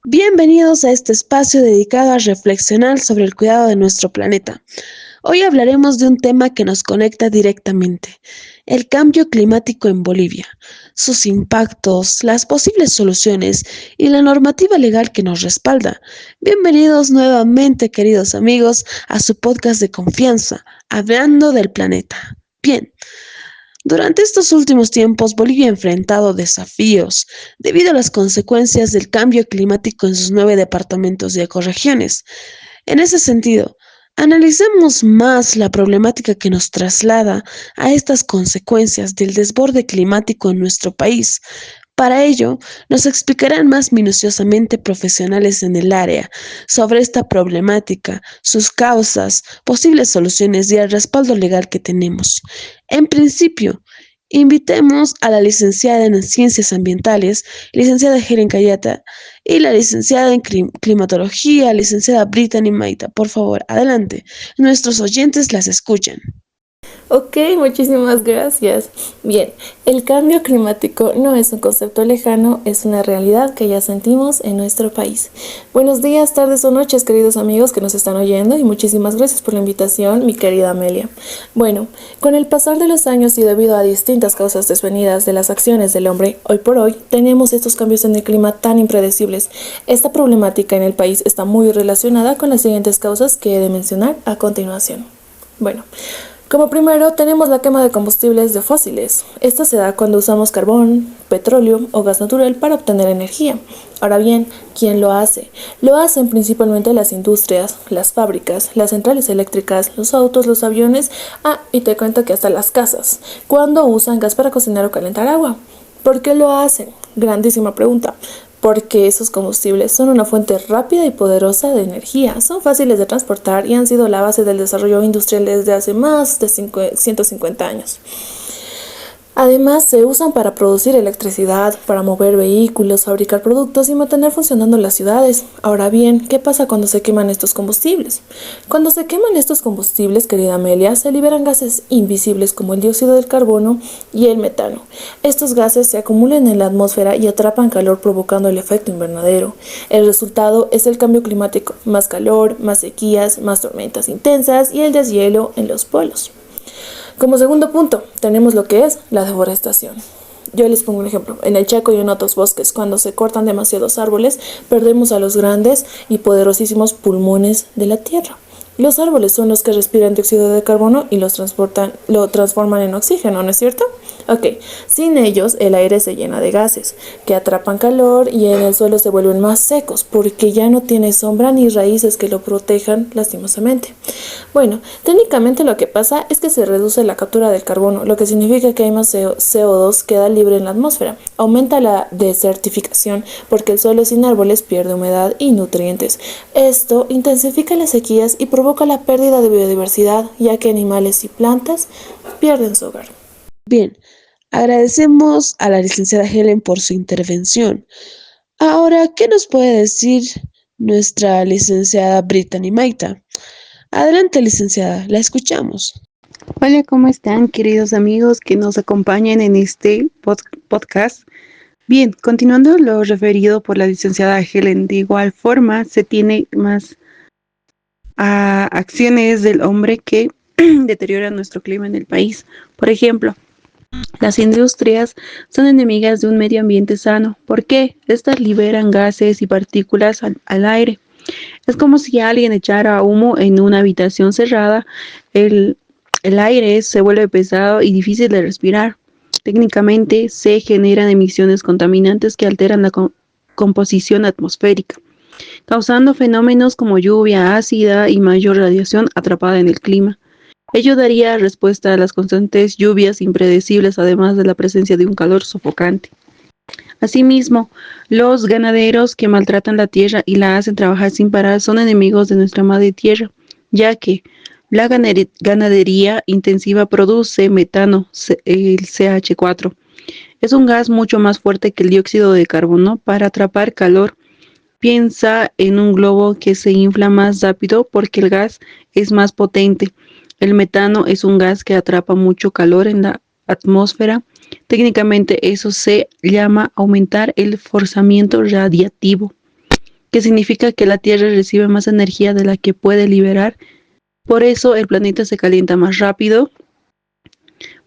Bienvenidos a este espacio dedicado a reflexionar sobre el cuidado de nuestro planeta. Hoy hablaremos de un tema que nos conecta directamente, el cambio climático en Bolivia, sus impactos, las posibles soluciones y la normativa legal que nos respalda. Bienvenidos nuevamente, queridos amigos, a su podcast de confianza, Hablando del Planeta. Bien. Durante estos últimos tiempos, Bolivia ha enfrentado desafíos debido a las consecuencias del cambio climático en sus 9 departamentos y ecorregiones. En ese sentido, analicemos más la problemática que nos traslada a estas consecuencias del desborde climático en nuestro país. Para ello, nos explicarán más minuciosamente profesionales en el área sobre esta problemática, sus causas, posibles soluciones y el respaldo legal que tenemos. En principio, invitemos a la licenciada en Ciencias Ambientales, licenciada Helen Cayata, y la licenciada en Climatología, licenciada Brittany Maita. Por favor, adelante. Nuestros oyentes las escuchan. Ok, muchísimas gracias. Bien, el cambio climático no es un concepto lejano, es una realidad que ya sentimos en nuestro país. Buenos días, tardes o noches, queridos amigos que nos están oyendo, y muchísimas gracias por la invitación, mi querida Amelia. Bueno, con el pasar de los años y debido a distintas causas desvenidas de las acciones del hombre, hoy por hoy tenemos estos cambios en el clima tan impredecibles. Esta problemática en el país está muy relacionada con las siguientes causas que he de mencionar a continuación. Bueno, como primero tenemos la quema de combustibles de fósiles. Esta se da cuando usamos carbón, petróleo o gas natural para obtener energía. Ahora bien, ¿quién lo hace? Lo hacen principalmente las industrias, las fábricas, las centrales eléctricas, los autos, los aviones, y te cuento que hasta las casas, cuando usan gas para cocinar o calentar agua. ¿Por qué lo hacen? Grandísima pregunta. Porque esos combustibles son una fuente rápida y poderosa de energía, son fáciles de transportar y han sido la base del desarrollo industrial desde hace más de 150 años. Además, se usan para producir electricidad, para mover vehículos, fabricar productos y mantener funcionando las ciudades. Ahora bien, ¿qué pasa cuando se queman estos combustibles? Cuando se queman estos combustibles, querida Amelia, se liberan gases invisibles como el dióxido del carbono y el metano. Estos gases se acumulan en la atmósfera y atrapan calor provocando el efecto invernadero. El resultado es el cambio climático, más calor, más sequías, más tormentas intensas y el deshielo en los polos. Como segundo punto, tenemos lo que es la deforestación. Yo les pongo un ejemplo. En el Chaco y en otros bosques, cuando se cortan demasiados árboles, perdemos a los grandes y poderosísimos pulmones de la tierra. Los árboles son los que respiran dióxido de carbono y lo transforman en oxígeno, ¿no es cierto? Ok, sin ellos el aire se llena de gases que atrapan calor y en el suelo se vuelven más secos porque ya no tiene sombra ni raíces que lo protejan lastimosamente. Bueno, técnicamente lo que pasa es que se reduce la captura del carbono, lo que significa que hay más CO2 queda libre en la atmósfera. Aumenta la desertificación porque el suelo sin árboles pierde humedad y nutrientes. Esto intensifica las sequías y provoca la pérdida de biodiversidad, ya que animales y plantas pierden su hogar. Bien, agradecemos a la licenciada Helen por su intervención. Ahora, ¿qué nos puede decir nuestra licenciada Brittany Maita? Adelante, licenciada, la escuchamos. Hola, ¿cómo están, queridos amigos que nos acompañan en este podcast? Bien, continuando lo referido por la licenciada Helen, de igual forma se tiene más acciones del hombre que deterioran nuestro clima en el país. Por ejemplo, las industrias son enemigas de un medio ambiente sano. ¿Por qué? Estas liberan gases y partículas al aire. Es como si alguien echara humo en una habitación cerrada. El, el aire se vuelve pesado y difícil de respirar. Técnicamente se generan emisiones contaminantes que alteran la composición atmosférica, causando fenómenos como lluvia ácida y mayor radiación atrapada en el clima. Ello daría respuesta a las constantes lluvias impredecibles, además de la presencia de un calor sofocante. Asimismo, los ganaderos que maltratan la tierra y la hacen trabajar sin parar son enemigos de nuestra madre tierra, ya que la ganadería intensiva produce metano, el CH4. Es un gas mucho más fuerte que el dióxido de carbono para atrapar calor. Piensa en un globo que se infla más rápido porque el gas es más potente. El metano es un gas que atrapa mucho calor en la atmósfera. Técnicamente eso se llama aumentar el forzamiento radiativo. que significa que la Tierra recibe más energía de la que puede liberar. Por eso el planeta se calienta más rápido.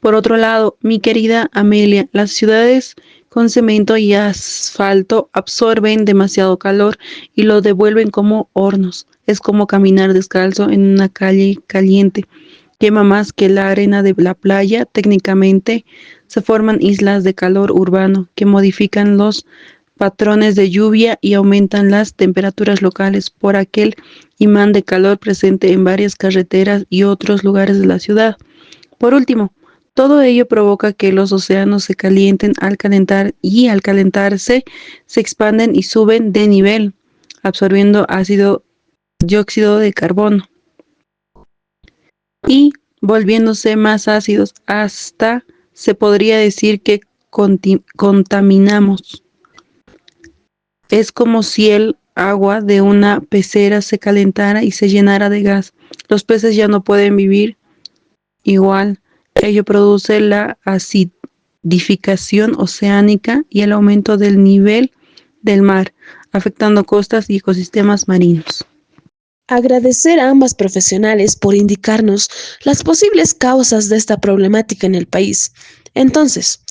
Por otro lado, mi querida Amelia, las ciudades con cemento y asfalto absorben demasiado calor y lo devuelven como hornos. Es como caminar descalzo en una calle caliente. Quema más que la arena de la playa. Técnicamente se forman islas de calor urbano que modifican los patrones de lluvia y aumentan las temperaturas locales por aquel imán de calor presente en varias carreteras y otros lugares de la ciudad. Por último, todo ello provoca que los océanos se calienten al calentar y al calentarse se expanden y suben de nivel, absorbiendo ácido dióxido de carbono y volviéndose más ácidos hasta se podría decir que contaminamos. Es como si el agua de una pecera se calentara y se llenara de gas. Los peces ya no pueden vivir igual. Ello produce la acidificación oceánica y el aumento del nivel del mar, afectando costas y ecosistemas marinos. Agradecer a ambas profesionales por indicarnos las posibles causas de esta problemática en el país. Entonces,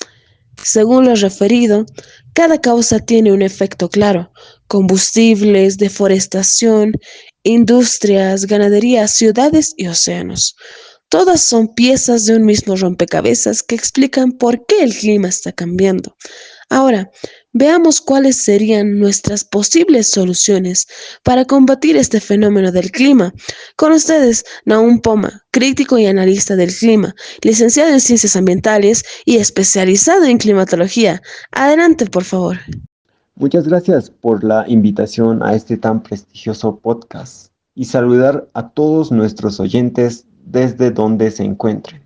según lo referido, cada causa tiene un efecto claro: combustibles, deforestación, industrias, ganadería, ciudades y océanos. Todas son piezas de un mismo rompecabezas que explican por qué el clima está cambiando. Ahora, veamos cuáles serían nuestras posibles soluciones para combatir este fenómeno del clima. Con ustedes, Nahum Poma, crítico y analista del clima, licenciado en Ciencias Ambientales y especializado en climatología. Adelante, por favor. Muchas gracias por la invitación a este tan prestigioso podcast y saludar a todos nuestros oyentes desde donde se encuentren.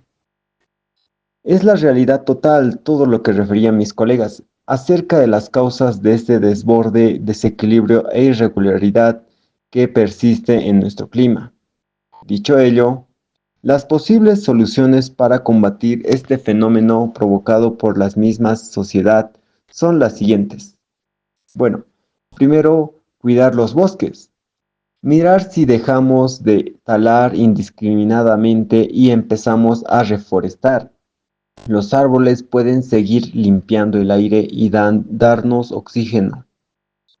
Es la realidad total todo lo que referían mis colegas acerca de las causas de este desborde, desequilibrio e irregularidad que persiste en nuestro clima. Dicho ello, las posibles soluciones para combatir este fenómeno provocado por las mismas sociedad son las siguientes. Bueno, primero, cuidar los bosques. Mirar si dejamos de talar indiscriminadamente y empezamos a reforestar. Los árboles pueden seguir limpiando el aire y darnos oxígeno.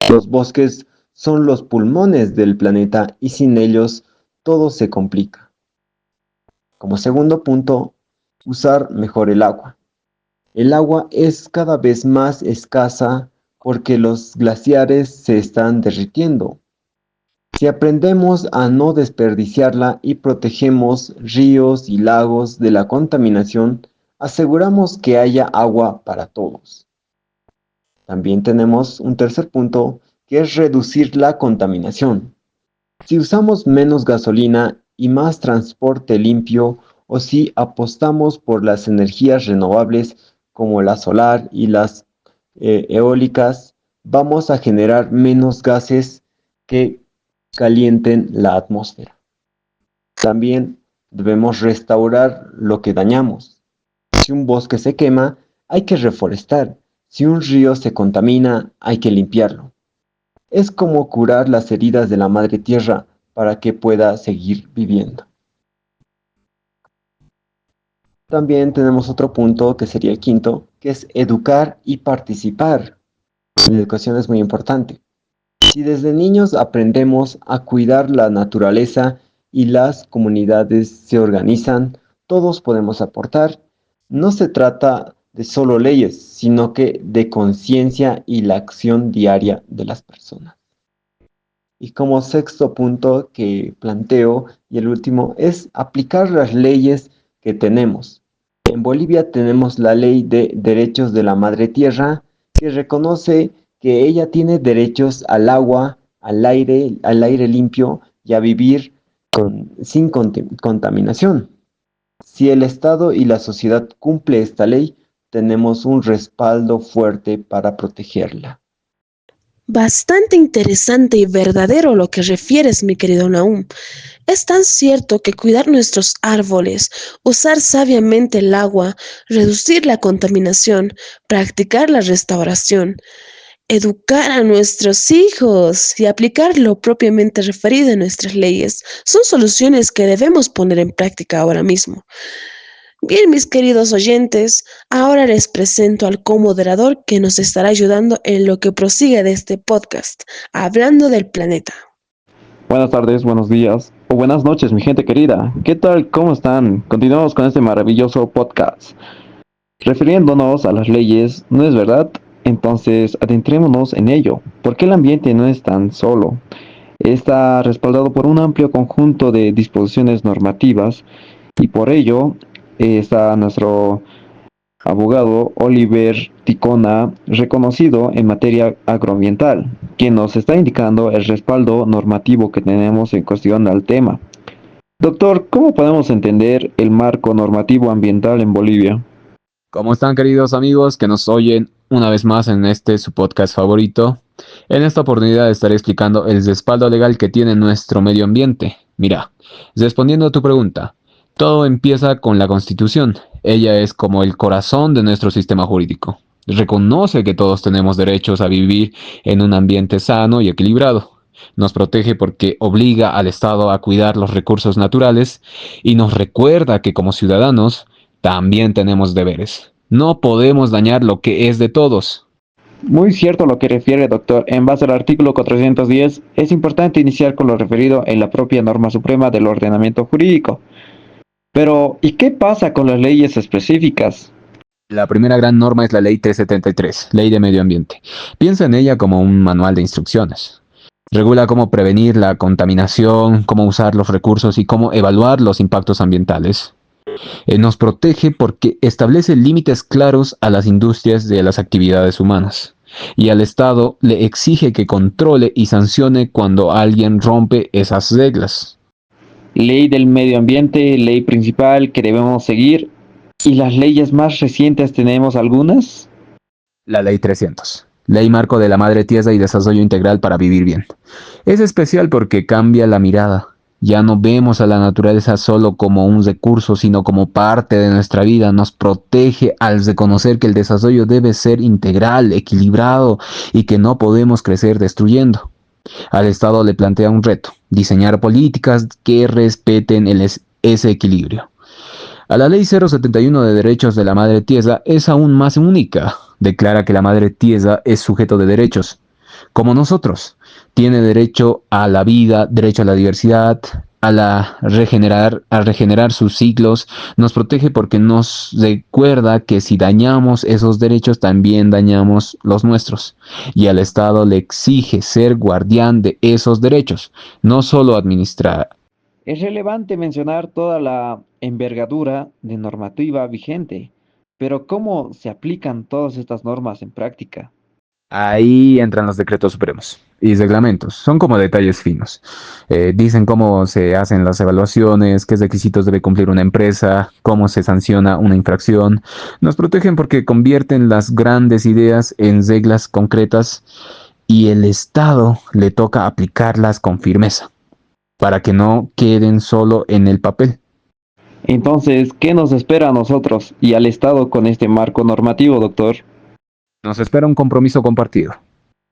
Los bosques son los pulmones del planeta y sin ellos todo se complica. Como segundo punto, usar mejor el agua. El agua es cada vez más escasa porque los glaciares se están derritiendo. Si aprendemos a no desperdiciarla y protegemos ríos y lagos de la contaminación, aseguramos que haya agua para todos. También tenemos un tercer punto, que es reducir la contaminación. Si usamos menos gasolina y más transporte limpio, o si apostamos por las energías renovables como la solar y las eólicas, vamos a generar menos gases que calienten la atmósfera. También debemos restaurar lo que dañamos. Si un bosque se quema, hay que reforestar. Si un río se contamina, hay que limpiarlo. Es como curar las heridas de la madre tierra para que pueda seguir viviendo. También tenemos otro punto que sería el quinto, que es educar y participar. La educación es muy importante. Si desde niños aprendemos a cuidar la naturaleza y las comunidades se organizan, todos podemos aportar. No se trata de solo leyes, sino que de conciencia y la acción diaria de las personas. Y como sexto punto que planteo, y el último, es aplicar las leyes que tenemos. En Bolivia tenemos la Ley de Derechos de la Madre Tierra, que reconoce que ella tiene derechos al agua, al aire limpio y a vivir sin contaminación. Si el Estado y la sociedad cumplen esta ley, tenemos un respaldo fuerte para protegerla. Bastante interesante y verdadero lo que refieres, mi querido Nahum. Es tan cierto que cuidar nuestros árboles, usar sabiamente el agua, reducir la contaminación, practicar la restauración, Educar a nuestros hijos y aplicar lo propiamente referido en nuestras leyes son soluciones que debemos poner en práctica ahora mismo. Bien, mis queridos oyentes, ahora les presento al comoderador que nos estará ayudando en lo que prosigue de este podcast, hablando del planeta. Buenas tardes, buenos días o buenas noches, mi gente querida. ¿Qué tal? ¿Cómo están? Continuamos con este maravilloso podcast. Refiriéndonos a las leyes, ¿no es verdad? Entonces, adentrémonos en ello, porque el ambiente no es tan solo. Está respaldado por un amplio conjunto de disposiciones normativas y por ello está nuestro abogado Oliver Ticona, reconocido en materia agroambiental, quien nos está indicando el respaldo normativo que tenemos en cuestión al tema. Doctor, ¿cómo podemos entender el marco normativo ambiental en Bolivia? ¿Cómo están, queridos amigos que nos oyen una vez más en su podcast favorito? En esta oportunidad estaré explicando el respaldo legal que tiene nuestro medio ambiente. Mira, respondiendo a tu pregunta, todo empieza con la Constitución. Ella es como el corazón de nuestro sistema jurídico. Reconoce que todos tenemos derechos a vivir en un ambiente sano y equilibrado. Nos protege porque obliga al Estado a cuidar los recursos naturales y nos recuerda que como ciudadanos también tenemos deberes. No podemos dañar lo que es de todos. Muy cierto lo que refiere, doctor. En base al artículo 410, es importante iniciar con lo referido en la propia norma suprema del ordenamiento jurídico. Pero, ¿y qué pasa con las leyes específicas? La primera gran norma es la Ley 373, Ley de Medio Ambiente. Piensa en ella como un manual de instrucciones. Regula cómo prevenir la contaminación, cómo usar los recursos y cómo evaluar los impactos ambientales. Nos protege porque establece límites claros a las industrias de las actividades humanas. Y al Estado le exige que controle y sancione cuando alguien rompe esas reglas. Ley del medio ambiente, ley principal que debemos seguir. ¿Y las leyes más recientes tenemos algunas? La Ley 300. Ley Marco de la Madre Tierra y Desarrollo Integral para Vivir Bien. Es especial porque cambia la mirada. Ya no vemos a la naturaleza solo como un recurso, sino como parte de nuestra vida. Nos protege al reconocer que el desarrollo debe ser integral, equilibrado y que no podemos crecer destruyendo. Al Estado le plantea un reto: diseñar políticas que respeten ese equilibrio. A la Ley 071 de Derechos de la Madre Tierra es aún más única. Declara que la Madre Tierra es sujeto de derechos, como nosotros. Tiene derecho a la vida, derecho a la diversidad, a regenerar sus ciclos. Nos protege porque nos recuerda que si dañamos esos derechos, también dañamos los nuestros. Y al Estado le exige ser guardián de esos derechos, no solo administrar. Es relevante mencionar toda la envergadura de normativa vigente, pero ¿cómo se aplican todas estas normas en práctica? Ahí entran los decretos supremos y reglamentos. Son como detalles finos. Dicen cómo se hacen las evaluaciones, qué requisitos debe cumplir una empresa, cómo se sanciona una infracción. Nos protegen porque convierten las grandes ideas en reglas concretas y el Estado le toca aplicarlas con firmeza para que no queden solo en el papel. Entonces, ¿qué nos espera a nosotros y al Estado con este marco normativo, doctor? Nos espera un compromiso compartido.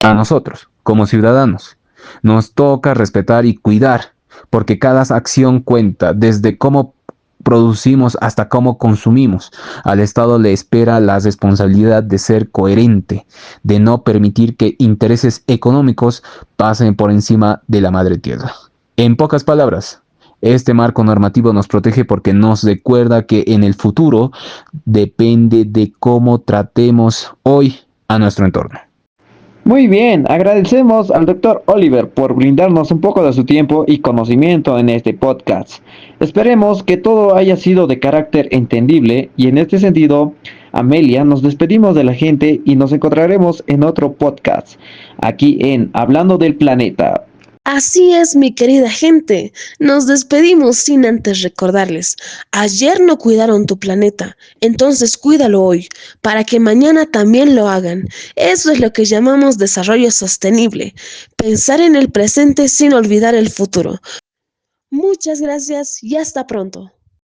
A nosotros, como ciudadanos, nos toca respetar y cuidar, porque cada acción cuenta, desde cómo producimos hasta cómo consumimos. Al Estado le espera la responsabilidad de ser coherente, de no permitir que intereses económicos pasen por encima de la madre tierra. En pocas palabras, este marco normativo nos protege porque nos recuerda que en el futuro depende de cómo tratemos hoy a nuestro entorno. Muy bien, agradecemos al doctor Oliver por brindarnos un poco de su tiempo y conocimiento en este podcast. Esperemos que todo haya sido de carácter entendible y en este sentido, Amelia, nos despedimos de la gente y nos encontraremos en otro podcast, aquí en Hablando del Planeta. Así es, mi querida gente. Nos despedimos sin antes recordarles. Ayer no cuidaron tu planeta, entonces cuídalo hoy, para que mañana también lo hagan. Eso es lo que llamamos desarrollo sostenible. Pensar en el presente sin olvidar el futuro. Muchas gracias y hasta pronto.